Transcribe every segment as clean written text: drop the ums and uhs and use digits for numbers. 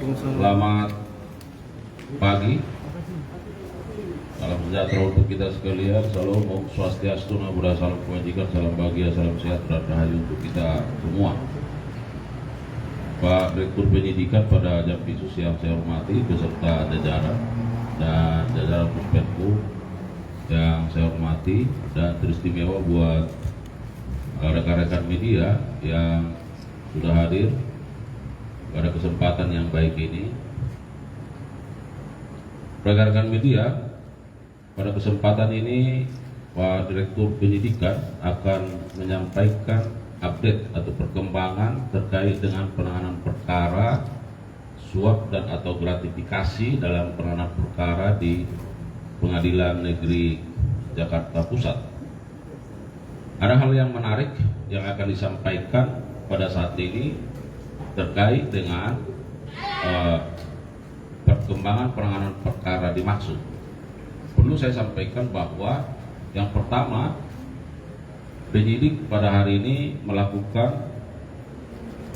Selamat pagi. Salam sejahtera untuk kita sekalian. Salam Om Swastiastu, Namo Buddhaya, salam kebajikan, salam bahagia, salam sehat, rahayu untuk kita semua. Pak Direktur Penyidikan pada Jampisus yang saya hormati beserta jajaran dan jajaran Puspenkum yang saya hormati, dan teristimewa buat rekan-rekan media yang sudah hadir pada kesempatan yang baik ini. Rekan-rekan media, pada kesempatan ini Pak Direktur Penyidikan akan menyampaikan update atau perkembangan terkait dengan penanganan perkara suap dan atau gratifikasi dalam penanganan perkara di Pengadilan Negeri Jakarta Pusat. Ada hal yang menarik yang akan disampaikan pada saat ini terkait dengan perkembangan penanganan perkara dimaksud. Perlu saya sampaikan bahwa yang pertama, penyidik pada hari ini melakukan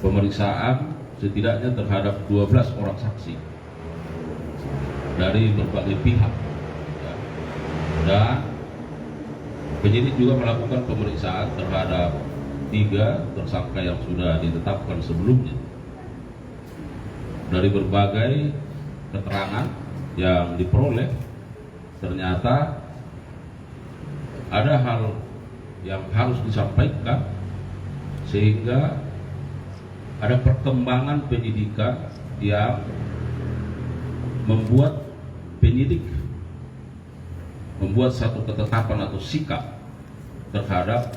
pemeriksaan setidaknya terhadap 12 orang saksi dari berbagai pihak, dan penyidik juga melakukan pemeriksaan terhadap 3 tersangka yang sudah ditetapkan sebelumnya. Dari berbagai keterangan yang diperoleh, ternyata ada hal yang harus disampaikan sehingga ada perkembangan penyidikan yang membuat penyidik membuat satu ketetapan atau sikap terhadap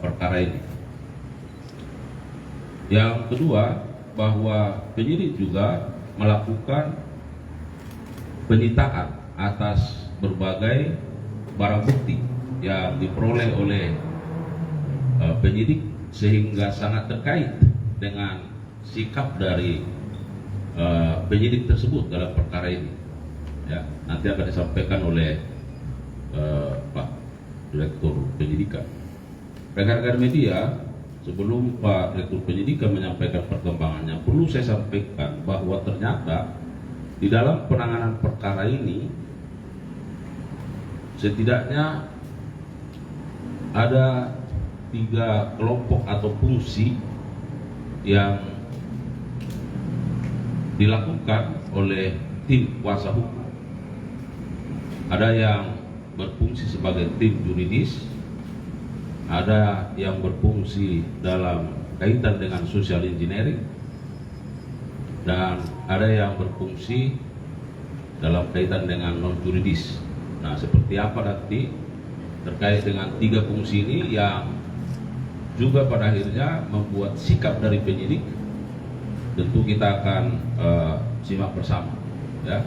perkara ini. Yang kedua, bahwa penyidik juga melakukan penyitaan atas berbagai barang bukti yang diperoleh oleh penyidik sehingga sangat terkait dengan sikap dari penyidik tersebut dalam perkara ini. Ya, nanti akan disampaikan oleh Pak Direktur Penyidikan. Rekan-rekan media, sebelum Pak Direktur Penyidikan menyampaikan perkembangannya, perlu saya sampaikan bahwa ternyata di dalam penanganan perkara ini setidaknya ada 3 kelompok atau fungsi yang dilakukan oleh tim kuasa hukum. Ada yang berfungsi sebagai tim yuridis, ada yang berfungsi dalam kaitan dengan social engineering, dan ada yang berfungsi dalam kaitan dengan non yuridis. Nah, seperti apa nanti terkait dengan 3 fungsi ini yang juga pada akhirnya membuat sikap dari penyidik, tentu kita akan simak bersama, ya.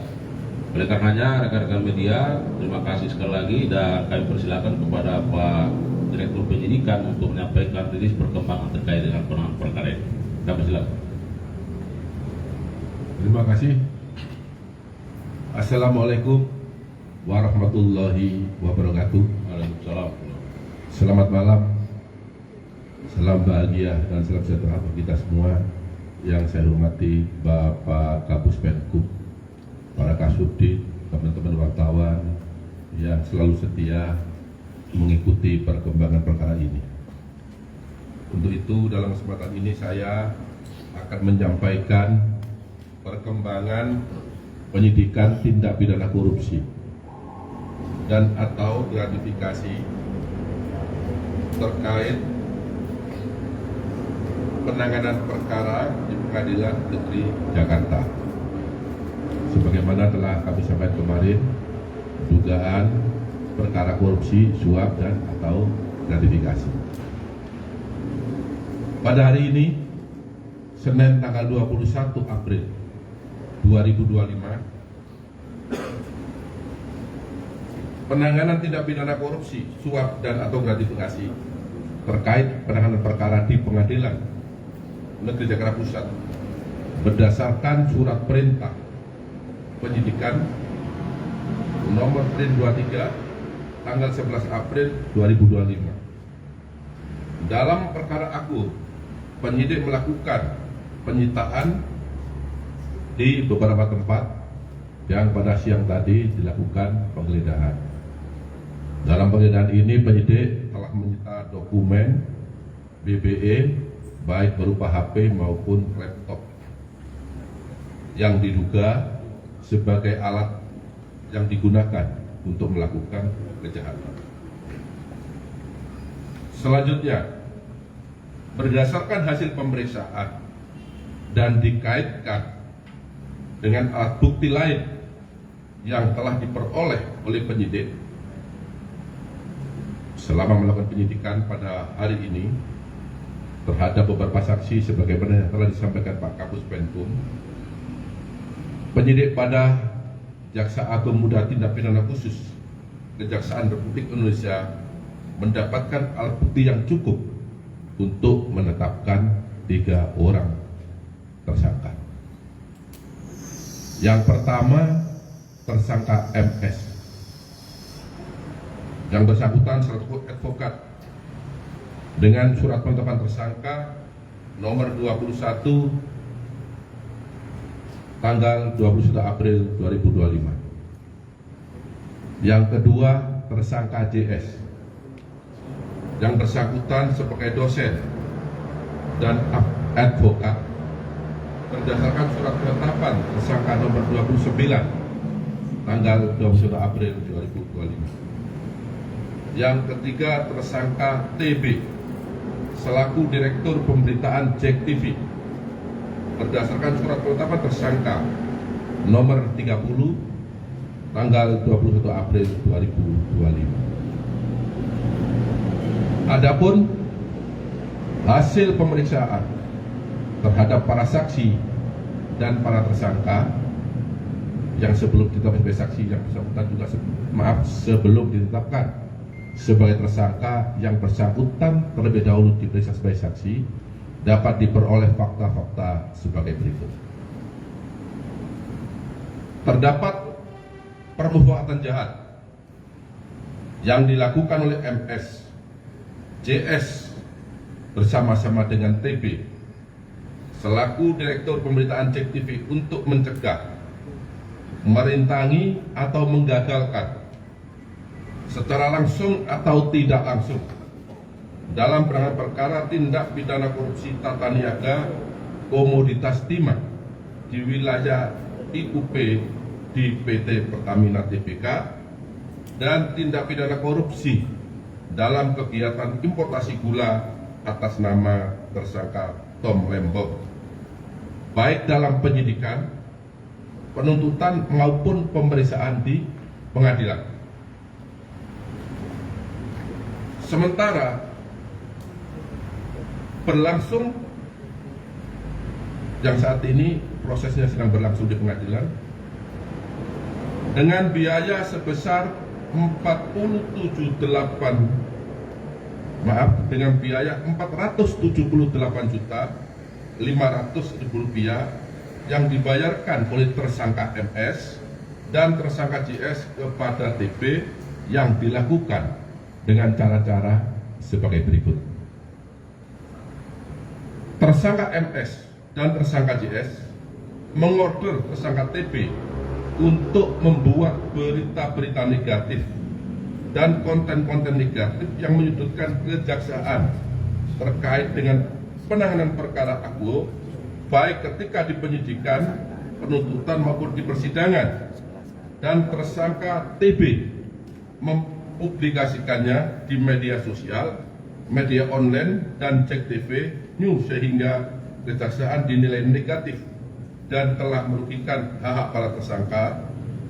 Oleh karenanya, rekan-rekan media, terima kasih sekali lagi, dan kami persilakan kepada Pak Direktur Penyidikan untuk menyampaikan rilis perkembangan terkait dengan penanganan perkara ini. Kami persilakan. Terima kasih. Assalamualaikum warahmatullahi wabarakatuh. Waalaikumsalam. Selamat malam, salam bahagia dan salam sejahtera untuk kita semua. Yang saya hormati Bapak Kapus Penkum, para kasubdit, teman-teman wartawan yang selalu setia mengikuti perkembangan perkara ini. Untuk itu, dalam kesempatan ini saya akan menyampaikan perkembangan penyidikan tindak pidana korupsi dan atau gratifikasi terkait penanganan perkara di Pengadilan Negeri Jakarta. Sebagaimana telah kami sampaikan kemarin, dugaan perkara korupsi, suap dan atau gratifikasi. Pada hari ini, Senin tanggal 21 April 2025, penanganan tindak pidana korupsi, suap dan atau gratifikasi terkait penanganan perkara di Pengadilan Negeri Jakarta Pusat berdasarkan surat perintah penyidikan nomor PRIN 23 tanggal 11 April 2025. Dalam perkara aku, penyidik melakukan penyitaan di beberapa tempat yang pada siang tadi dilakukan penggeledahan. Dalam penggeledahan ini penyidik telah menyita dokumen BBE baik berupa HP maupun laptop yang diduga sebagai alat yang digunakan untuk melakukan kejahatan. Selanjutnya, berdasarkan hasil pemeriksaan dan dikaitkan dengan alat bukti lain yang telah diperoleh oleh penyidik selama melakukan penyidikan pada hari ini terhadap beberapa saksi sebagaimana yang telah disampaikan Pak Kapus Penkum, penyidik pada Jaksa Agung Muda Tindak Pidana Khusus Kejaksaan Republik Indonesia mendapatkan alat bukti yang cukup untuk menetapkan 3 orang tersangka. Yang pertama, tersangka MS. Yang bersangkutan selaku advokat dengan surat penetapan tersangka nomor 21 tanggal 21 April 2025. Yang kedua, tersangka JS. Yang bersangkutan sebagai dosen dan advokat berdasarkan surat penetapan tersangka nomor 29 tanggal 21 April 2025. Yang ketiga, tersangka TB selaku Direktur Pemberitaan JEK TV berdasarkan surat penetapan tersangka nomor 30 tanggal 21 April 2025. Adapun hasil pemeriksaan terhadap para saksi dan para tersangka yang sebelum ditetapkan sebagai saksi, yang bersangkutan juga sebelum ditetapkan sebagai tersangka, yang bersangkutan terlebih dahulu diperiksa sebagai saksi, dapat diperoleh fakta-fakta sebagai berikut. Terdapat perbuatan jahat yang dilakukan oleh MS, JS bersama-sama dengan TB selaku Direktur Pemberitaan JEK TV untuk mencegah, merintangi atau menggagalkan secara langsung atau tidak langsung dalam penanganan perkara tindak pidana korupsi tata niaga komoditas timah di wilayah IUP di PT Pertamina Tbk dan tindak pidana korupsi dalam kegiatan importasi gula atas nama tersangka Tom Lembong, baik dalam penyidikan, penuntutan maupun pemeriksaan di pengadilan. Sementara berlangsung yang saat ini prosesnya sedang berlangsung di pengadilan dengan biaya sebesar 478.500.000 rupiah yang dibayarkan oleh tersangka MS dan tersangka JS kepada TB yang dilakukan dengan cara-cara sebagai berikut. Tersangka MS dan tersangka JS mengorder tersangka TB untuk membuat berita-berita negatif dan konten-konten negatif yang menyudutkan kejaksaan terkait dengan penanganan perkara akuo, baik ketika di penyidikan, penuntutan maupun di persidangan. Dan tersangka TB mempublikasikannya di media sosial, media online, dan JEK TV News sehingga kejaksaan dinilai negatif dan telah merugikan hak-hak para tersangka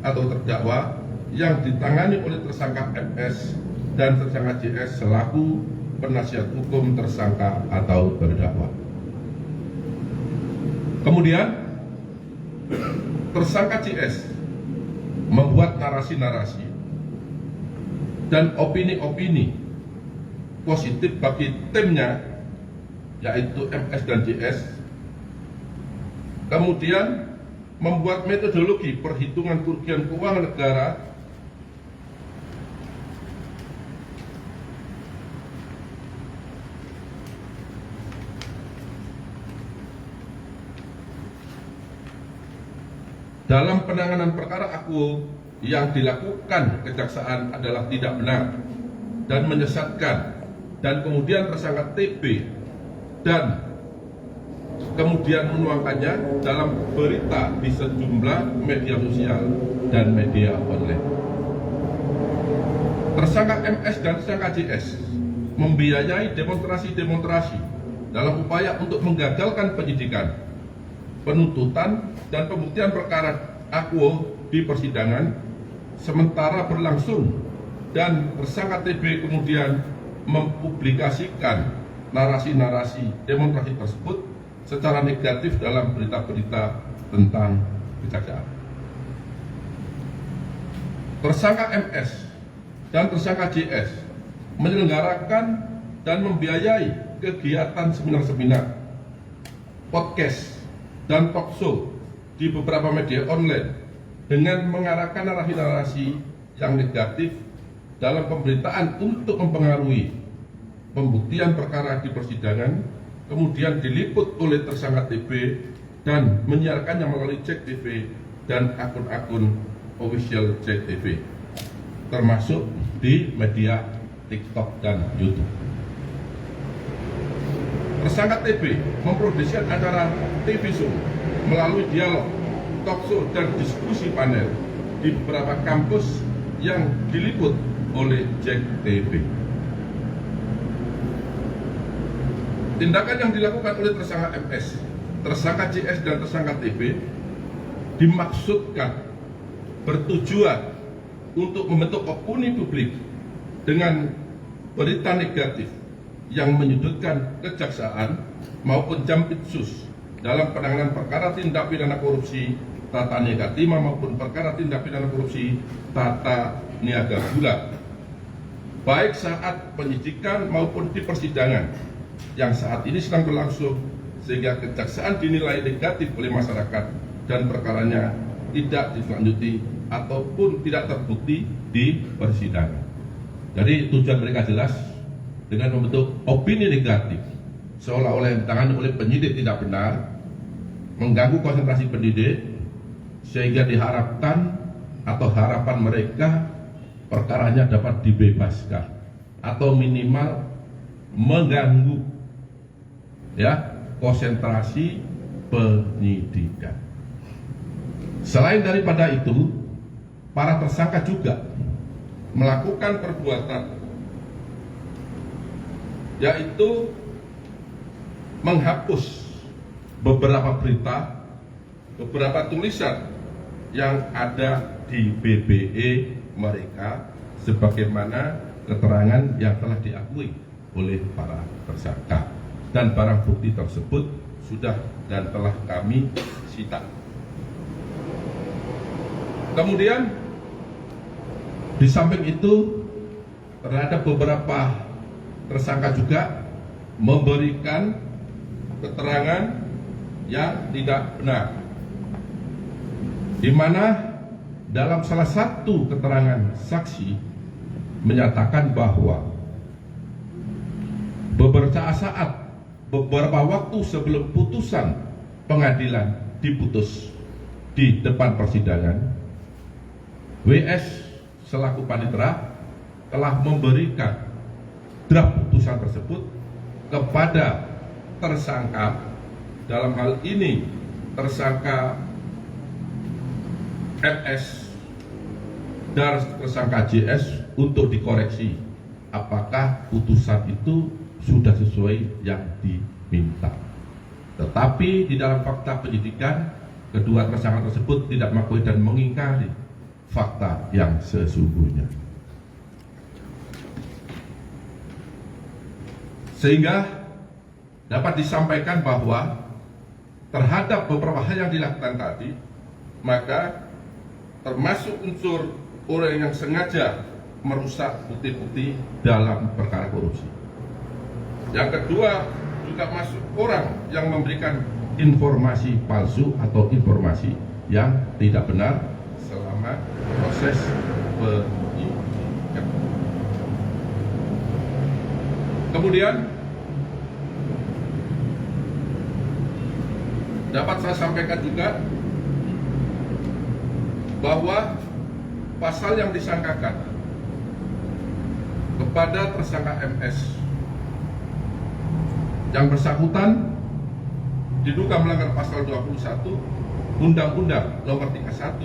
atau terdakwa yang ditangani oleh tersangka MS dan tersangka JS selaku penasihat hukum tersangka atau terdakwa. Kemudian tersangka JS membuat narasi-narasi dan opini-opini positif bagi timnya, yaitu MS dan JS. Kemudian membuat metodologi perhitungan kerugian keuangan negara dalam penanganan perkara akuo yang dilakukan kejaksaan adalah tidak benar dan menyesatkan, dan kemudian tersangka TB dan kemudian menuangkannya dalam berita di sejumlah media sosial dan media online. Tersangka MS dan tersangka JS membiayai demonstrasi-demonstrasi dalam upaya untuk menggagalkan penyidikan, penuntutan, dan pembuktian perkara akuo di persidangan sementara berlangsung, dan tersangka TB kemudian mempublikasikan narasi-narasi demonstrasi tersebut secara negatif dalam berita-berita tentang kejaksaan. Tersangka MS dan tersangka JS menyelenggarakan dan membiayai kegiatan seminar-seminar, podcast, dan talkshow di beberapa media online dengan mengarahkan narasi-narasi yang negatif dalam pemberitaan untuk mempengaruhi pembuktian perkara di persidangan, kemudian diliput oleh tersangka TB dan menyiarkannya melalui JEK TV dan akun-akun official JEK TV, termasuk di media TikTok dan YouTube. Tersangka TB memproduksi acara TV show melalui dialog, talkshow, dan diskusi panel di beberapa kampus yang diliput oleh JEK TV. Tindakan yang dilakukan oleh tersangka MS, tersangka JS, dan tersangka TB dimaksudkan bertujuan untuk membentuk opini publik dengan berita negatif yang menyudutkan kejaksaan maupun Jampitsus dalam penanganan perkara tindak pidana korupsi tata niaga timah maupun perkara tindak pidana korupsi tata niaga gula, baik saat penyidikan maupun di persidangan yang saat ini sedang berlangsung, sehingga kejaksaan dinilai negatif oleh masyarakat dan perkaranya tidak ditindaklanjuti ataupun tidak terbukti di persidangan. Jadi tujuan mereka jelas, dengan membentuk opini negatif seolah-olah yang ditangani oleh penyidik tidak benar, mengganggu konsentrasi penyidik, sehingga diharapkan atau harapan mereka perkaranya dapat dibebaskan atau minimal mengganggu konsentrasi penyidikan. Selain daripada itu, para tersangka juga melakukan perbuatan yaitu menghapus beberapa berita, beberapa tulisan yang ada di BBE mereka sebagaimana keterangan yang telah diakui oleh para tersangka, dan barang bukti tersebut sudah dan telah kami sita. Kemudian di samping itu terhadap beberapa tersangka juga memberikan keterangan yang tidak benar, di mana dalam salah satu keterangan saksi menyatakan bahwa beberapa waktu sebelum putusan pengadilan diputus di depan persidangan, WS selaku panitera telah memberikan draft putusan tersebut kepada tersangka, dalam hal ini tersangka MS dan tersangka JS, untuk dikoreksi apakah putusan itu sudah sesuai yang diminta. Tetapi di dalam fakta penyidikan, kedua tersangka tersebut tidak mengakui dan mengingkari fakta yang sesungguhnya. Sehingga dapat disampaikan bahwa terhadap beberapa hal yang dilakukan tadi, maka termasuk unsur orang yang sengaja merusak bukti-bukti dalam perkara korupsi. Yang kedua, juga masuk orang yang memberikan informasi palsu atau informasi yang tidak benar selama proses penyidikan. Kemudian dapat saya sampaikan juga bahwa pasal yang disangkakan kepada tersangka MS yang bersangkutan diduga melanggar pasal 21 Undang-Undang Nomor 31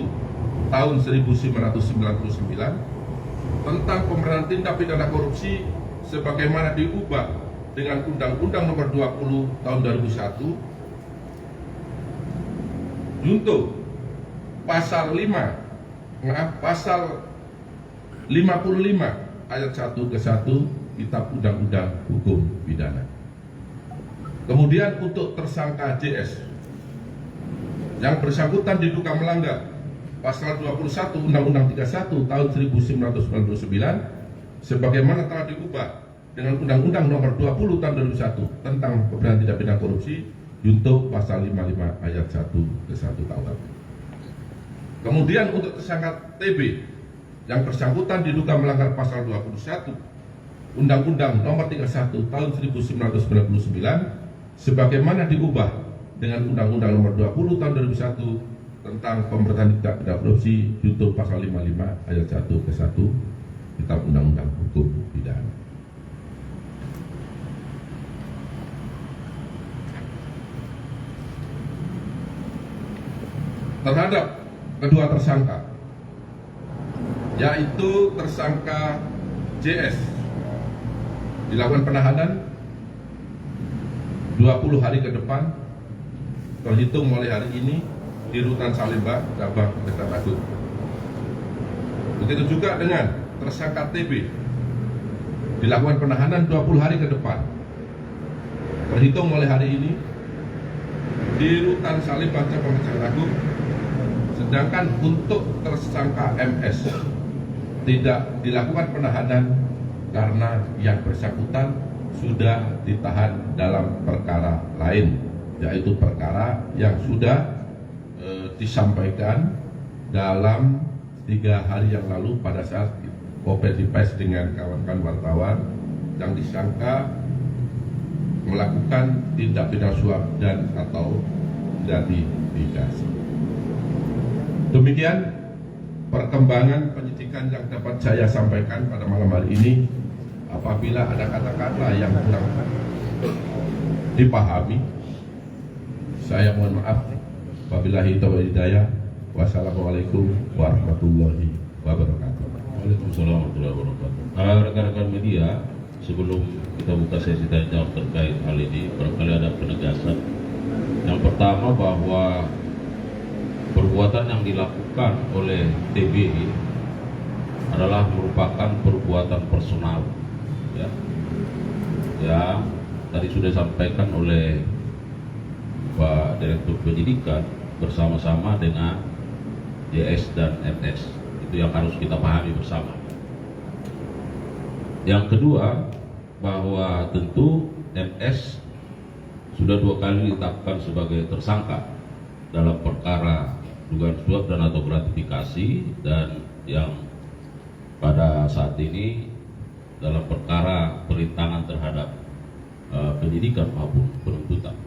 Tahun 1999 tentang pemberantasan tindak pidana korupsi sebagaimana diubah dengan Undang-Undang Nomor 20 Tahun 2001 junto pasal 55 ayat 1 ke 1 Kitab Undang-Undang Hukum Pidana. Kemudian untuk tersangka JS yang bersangkutan diduga melanggar pasal 21 Undang-Undang 31 tahun 1999 sebagaimana telah diubah dengan Undang-Undang Nomor 20 tahun 2001 tentang pemberantasan tindak pidana korupsi junto pasal 55 ayat 1 ke 1 KUHP. Kemudian untuk tersangka TB yang bersangkutan diduga melanggar pasal 21 Undang-Undang Nomor 31 tahun 1999 sebagaimana diubah dengan Undang-Undang Nomor 20 tahun 2001 tentang pemberantasan tindak pidana korupsi junto pasal 55 ayat 1 ke 1 Kitab Undang-Undang Hukum Pidana. Terhadap kedua tersangka, yaitu tersangka JS, dilakukan penahanan 20 hari ke depan terhitung mulai hari ini di Rutan Salemba, Cabang Kejaksaan Agung. Begitu juga dengan tersangka TB, dilakukan penahanan 20 hari ke depan terhitung mulai hari ini di Rutan Salemba, Cabang Kejaksaan Agung. Sedangkan untuk tersangka MS tidak dilakukan penahanan karena yang bersangkutan sudah ditahan dalam perkara lain, yaitu perkara yang sudah disampaikan dalam 3 hari yang lalu pada saat konferensi pers dengan kawan-kawan wartawan yang disangka melakukan tindak pidana suap dan atau gratifikasi. Demikian perkembangan penyidikan yang dapat saya sampaikan pada malam hari ini. Apabila ada kata-kata yang kurang dipahami, saya mohon maaf. Wabillahi taufiq wal hidayah. Wassalamualaikum warahmatullahi wabarakatuh. Waalaikumsalam warahmatullahi wabarakatuh. Rekan-rekan media, sebelum kita buka sesi tanya jawab terkait hal ini, barangkali ada penegasan. Yang pertama bahwa perbuatan yang dilakukan oleh TBI adalah merupakan perbuatan personal, ya, yang tadi sudah disampaikan oleh Pak Direktur Penyidikan bersama-sama dengan JS dan MS. Itu yang harus kita pahami bersama. Yang kedua, bahwa tentu MS sudah 2 kali ditetapkan sebagai tersangka dalam perkara dugaan suap dan atau gratifikasi, dan yang pada saat ini dalam perkara perintangan terhadap penyidikan maupun penuntutan.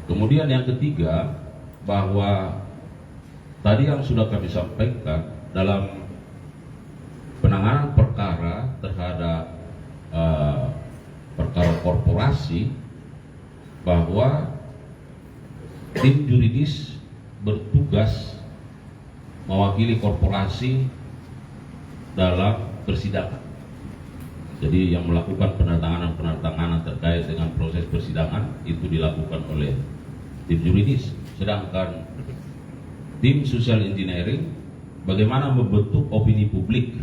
Kemudian yang ketiga, bahwa tadi yang sudah kami sampaikan dalam penanganan perkara terhadap perkara korporasi, bahwa tim juridis bertugas mewakili korporasi dalam persidangan. Jadi yang melakukan penandatanganan terkait dengan proses persidangan itu dilakukan oleh tim juridis. Sedangkan tim social engineering bagaimana membentuk opini publik.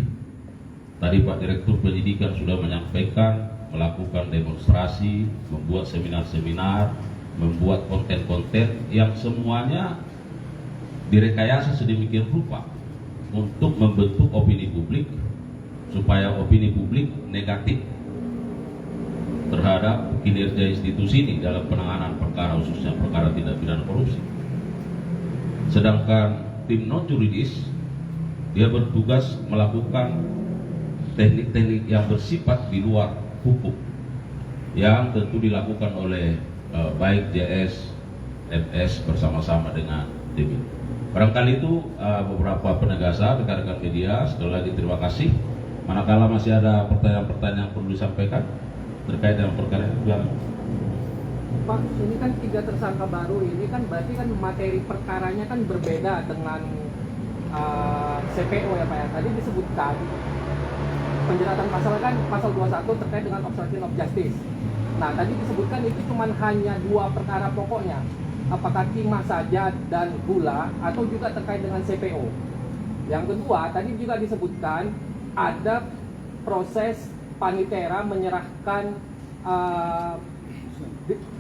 Tadi Pak Direktur Penyidikan sudah menyampaikan, melakukan demonstrasi, membuat seminar-seminar, membuat konten-konten yang semuanya direkayasa sedemikian rupa untuk membentuk opini publik, supaya opini publik negatif terhadap kinerja institusi ini dalam penanganan perkara, khususnya perkara tindak pidana korupsi. Sedangkan tim non juridis dia bertugas melakukan teknik-teknik yang bersifat di luar hukum, yang tentu dilakukan oleh baik JS, MS bersama-sama dengan tim ini. Barangkali itu beberapa penegasan rekan-rekan media. Sekali lagi terima kasih. Manakala masih ada pertanyaan-pertanyaan yang perlu disampaikan terkait dengan perkara ini, silakan. Pak, ini kan 3 tersangka baru ini kan berarti kan materi perkaranya kan berbeda dengan CPO ya Pak ya. Tadi disebutkan penjeratan pasal kan pasal 21 terkait dengan obstruction of justice. Nah, tadi disebutkan itu cuma hanya 2 perkara pokoknya. Apakah timah saja dan gula atau juga terkait dengan CPO. Yang kedua, tadi juga disebutkan ada proses panitera menyerahkan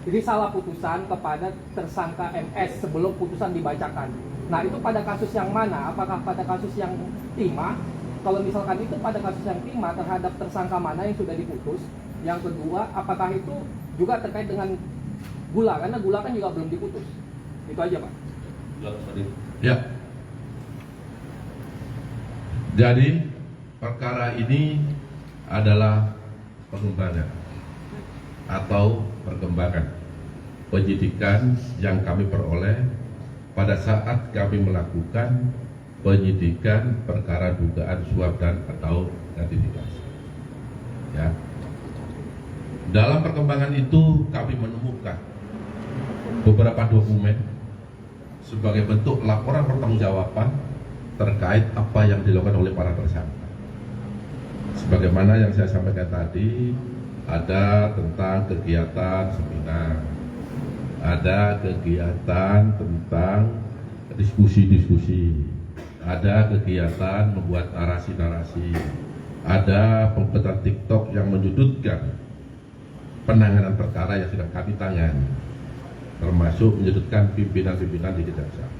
risalah putusan kepada tersangka MS sebelum putusan dibacakan. Nah, itu pada kasus yang mana? Apakah pada kasus yang timah? Kalau misalkan itu pada kasus yang timah terhadap tersangka mana yang sudah diputus? Yang kedua, apakah itu juga terkait dengan gula? Karena gula kan juga belum diputus. Itu aja, Pak. Ya. Jadi perkara ini adalah pengembangan atau perkembangan penyidikan yang kami peroleh pada saat kami melakukan penyidikan perkara dugaan suap dan atau gratifikasi. Ya. Dalam perkembangan itu kami menemukan beberapa dokumen sebagai bentuk laporan pertanggungjawaban terkait apa yang dilakukan oleh para tersangka. Sebagaimana yang saya sampaikan tadi, ada tentang kegiatan seminar, ada kegiatan tentang diskusi-diskusi, ada kegiatan membuat narasi-narasi, ada pembuatan TikTok yang menyudutkan penanganan perkara yang sedang kami tangani, termasuk menyudutkan pimpinan-pimpinan di kejaksaan.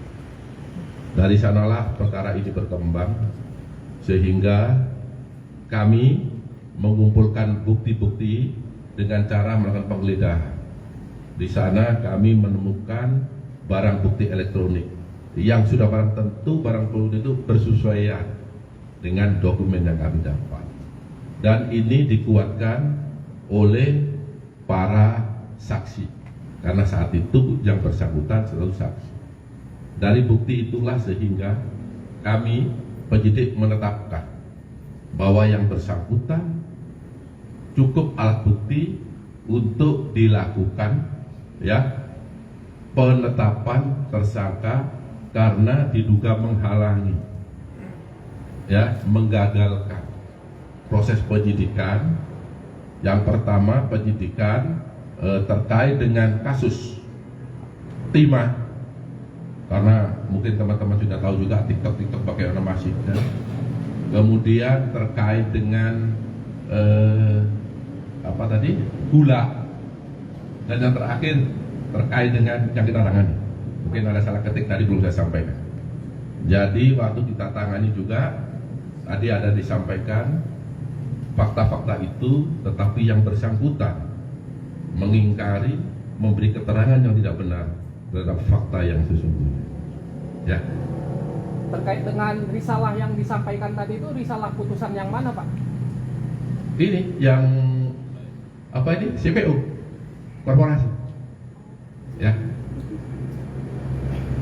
Dari sanalah perkara ini berkembang sehingga kami mengumpulkan bukti-bukti dengan cara melakukan penggeledahan. Di sana kami menemukan barang bukti elektronik yang sudah barang tentu barang bukti itu bersesuaian dengan dokumen yang kami dapat. Dan ini dikuatkan oleh para saksi karena saat itu yang bersangkutan selalu saksi. Dari bukti itulah sehingga kami penyidik menetapkan bahwa yang bersangkutan cukup alat bukti untuk dilakukan ya penetapan tersangka karena diduga menghalangi ya menggagalkan proses penyidikan. Yang pertama penyidikan terkait dengan kasus timah, karena mungkin teman-teman sudah tahu juga TikTok bagaimana masih ya. Kemudian terkait dengan gula, dan yang terakhir terkait dengan yang kita tangani. Mungkin ada salah ketik tadi belum saya sampaikan. Jadi waktu kita tangani juga tadi ada disampaikan fakta-fakta itu, tetapi yang bersangkutan mengingkari, memberi keterangan yang tidak benar terhadap fakta yang sesungguhnya. Ya. Terkait dengan risalah yang disampaikan tadi itu risalah putusan yang mana, Pak? Ini yang CPO korporasi. Ya.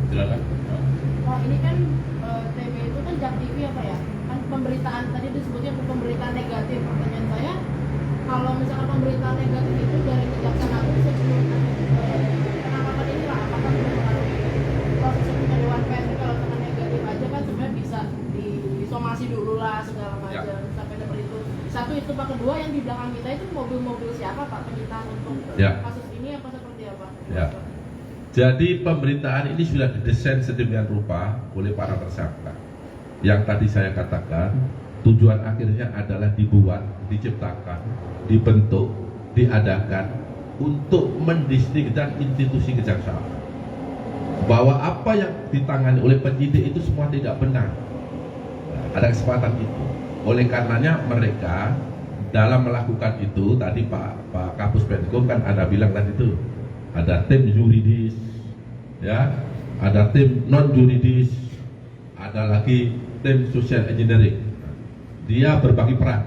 Silakan. Oh, ini kan TB itu kan JAK TV ya Pak ya? Kan pemberitaan tadi disebutnya pemberitaan negatif. Pertanyaan saya, kalau misalkan pemberitaan negatif itu dari Kejaksaan Agung sebelum penangkapan ini lah, apakah mempengaruhi proses hukum Dewan Pers? Kalau misalkan negatif aja kan sebenarnya bisa disomasi dulu lah segala macam sampai seperti itu. Satu itu Pak. Kedua, yang di belakang kita itu mobil-mobil siapa Pak penyitaan untuk kasus ini apa seperti apa? Ya. Jadi pemberitaan ini sudah didesain sedemikian rupa oleh para tersangka. Yang tadi saya katakan, tujuan akhirnya adalah dibuat, diciptakan, dibentuk, diadakan untuk mendistrikkan institusi kejaksaan. Bahwa apa yang ditangani oleh penyidik itu semua tidak benar. Ada kesempatan itu. Oleh karenanya mereka dalam melakukan itu, tadi Pak Kapus Penkum kan ada bilang tadi itu, ada tim yuridis, ya, ada tim non yuridis, ada lagi tim social engineering. Dia berbagi peran,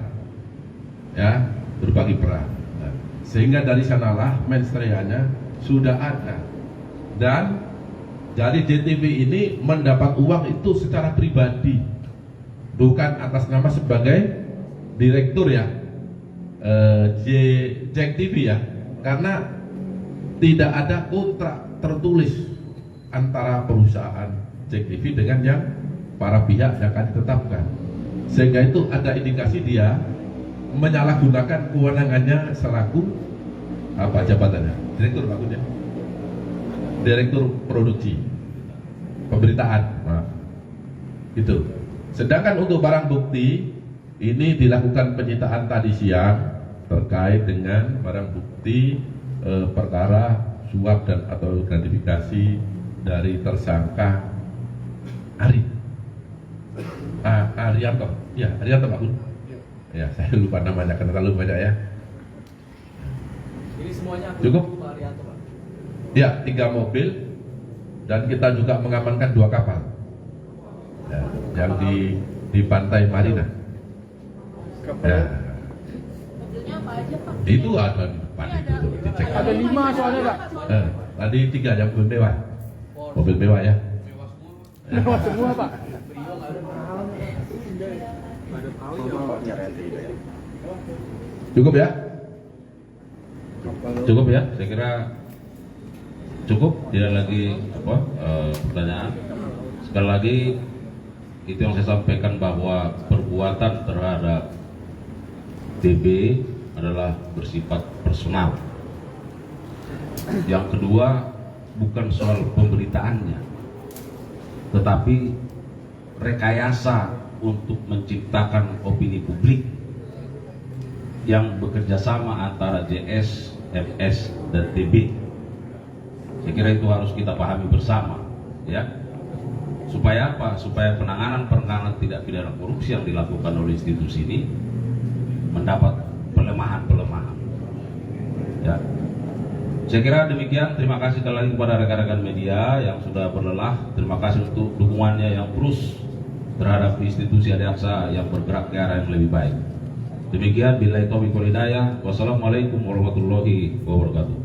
ya, berbagi peran. Nah, sehingga dari sanalah mensreanya sudah ada, dan Jadi JTV ini mendapat uang itu secara pribadi, bukan atas nama sebagai direktur ya, Jack TV ya, karena tidak ada kontrak tertulis antara perusahaan Jack TV dengan yang para pihak yang akan ditetapkan, sehingga itu ada indikasi dia menyalahgunakan kewenangannya selaku apa jabatannya, direktur maksudnya, direktur produksi pemberitaan, nah, itu. Sedangkan untuk barang bukti ini dilakukan penyitaan tadi siang terkait dengan barang bukti perkara suap dan atau gratifikasi dari tersangka Arianto, ya Arianto Pak Gun. Ya saya lupa namanya karena terlalu banyak ya. Ini semuanya Cukup? Pak Arianto, Pak. Ya 3 mobil dan kita juga mengamankan 2 kapal ya, yang di pantai Marina. Ya. Mobilnya apa aja Pak? Itu ada di depan itu dicek. Ada 5 soalnya, Pak. Tadi 3 yang mobil mewah. Mobil mewah ya. Mewah semua, Pak. Cukup ya? Cukup ya, saya kira cukup, tidak lagi pertanyaan. Sekali lagi itu yang saya sampaikan bahwa perbuatan terhadap TB adalah bersifat personal. Yang kedua, bukan soal pemberitaannya, tetapi rekayasa untuk menciptakan opini publik yang bekerja sama antara JS, MS, dan TB. Saya kira itu harus kita pahami bersama, ya. Supaya apa? Supaya penanganan tidak pidana korupsi yang dilakukan oleh institusi ini mendapat pelemahan. Ya. Saya kira demikian. Terima kasih sekali lagi kepada rekan-rekan media yang sudah berlelah. Terima kasih untuk dukungannya yang terus terhadap institusi Adiaksa yang bergerak ke arah yang lebih baik. Demikian, billahi taufiq wal hidayah. Wassalamualaikum warahmatullahi wabarakatuh.